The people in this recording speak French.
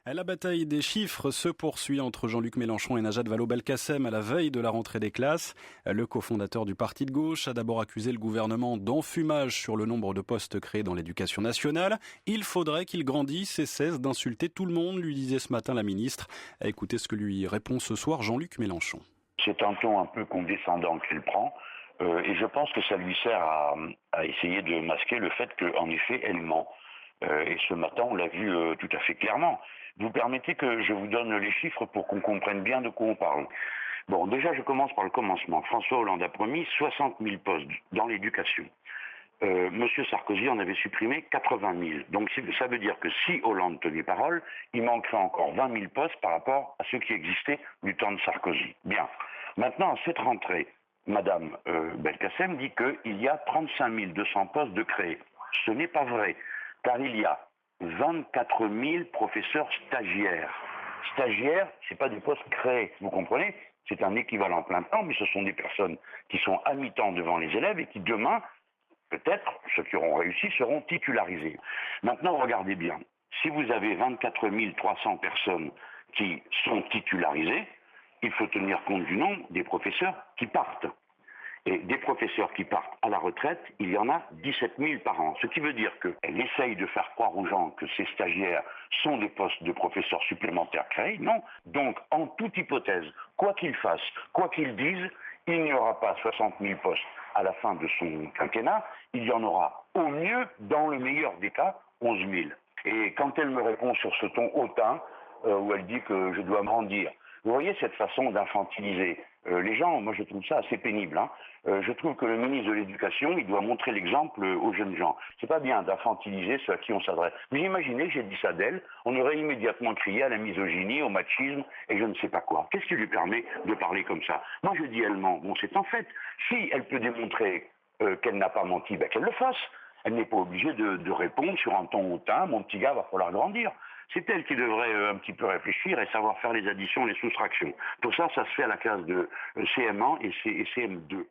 La bataille des chiffres se poursuit entre Jean-Luc Mélenchon et Najat Vallaud-Belkacem à la veille de la rentrée des classes. Le cofondateur du parti de gauche a d'abord accusé le gouvernement d'enfumage sur le nombre de postes créés dans l'éducation nationale. Il faudrait qu'il grandisse et cesse d'insulter tout le monde, lui disait ce matin la ministre. Écoutez ce que lui répond ce soir Jean-Luc Mélenchon. C'est un ton un peu condescendant qu'il prend. Et je pense que ça lui sert à essayer de masquer le fait qu'en effet, elle ment. Et ce matin, on l'a vu tout à fait clairement. Vous permettez que je vous donne les chiffres pour qu'on comprenne bien de quoi on parle. Bon, déjà, je commence par le commencement. François Hollande a promis 60 000 postes dans l'éducation. Monsieur Sarkozy en avait supprimé 80 000. Donc ça veut dire que si Hollande tenait parole, il manquerait encore 20 000 postes par rapport à ceux qui existaient du temps de Sarkozy. Bien. Maintenant, à cette rentrée, Madame Belkacem dit qu'il y a 35 200 postes de créés. Ce n'est pas vrai, car il y a 24 000 professeurs stagiaires. Stagiaires, c'est pas des postes créés, vous comprenez? C'est un équivalent plein temps, mais ce sont des personnes qui sont à mi-temps devant les élèves et qui demain, peut-être, ceux qui auront réussi, seront titularisés. Maintenant, regardez bien. Si vous avez 24 300 personnes qui sont titularisées, il faut tenir compte du nombre des professeurs qui partent. Et des professeurs qui partent à la retraite, il y en a 17 000 par an. Ce qui veut dire qu'elle essaye de faire croire aux gens que ces stagiaires sont des postes de professeurs supplémentaires créés. Non. Donc, en toute hypothèse, quoi qu'il fasse, quoi qu'il dise, il n'y aura pas 60 000 postes à la fin de son quinquennat. Il y en aura au mieux, dans le meilleur des cas, 11 000. Et quand elle me répond sur ce ton hautain, où elle dit que je dois grandir, vous voyez cette façon d'infantiliser les gens, moi je trouve ça assez pénible. Je trouve que le ministre de l'Éducation, il doit montrer l'exemple aux jeunes gens. C'est pas bien d'infantiliser ceux à qui on s'adresse. Vous imaginez, j'ai dit ça d'elle, on aurait immédiatement crié à la misogynie, au machisme et je ne sais pas quoi. Qu'est-ce qui lui permet de parler comme ça? Moi je dis elle ment. Bon, c'est en fait, si elle peut démontrer qu'elle n'a pas menti, ben qu'elle le fasse. Elle n'est pas obligée de répondre sur un ton hautain, mon petit gars, va falloir grandir. C'est elle qui devrait un petit peu réfléchir et savoir faire les additions, les soustractions. Tout ça, ça se fait à la classe de CM1 et CM2.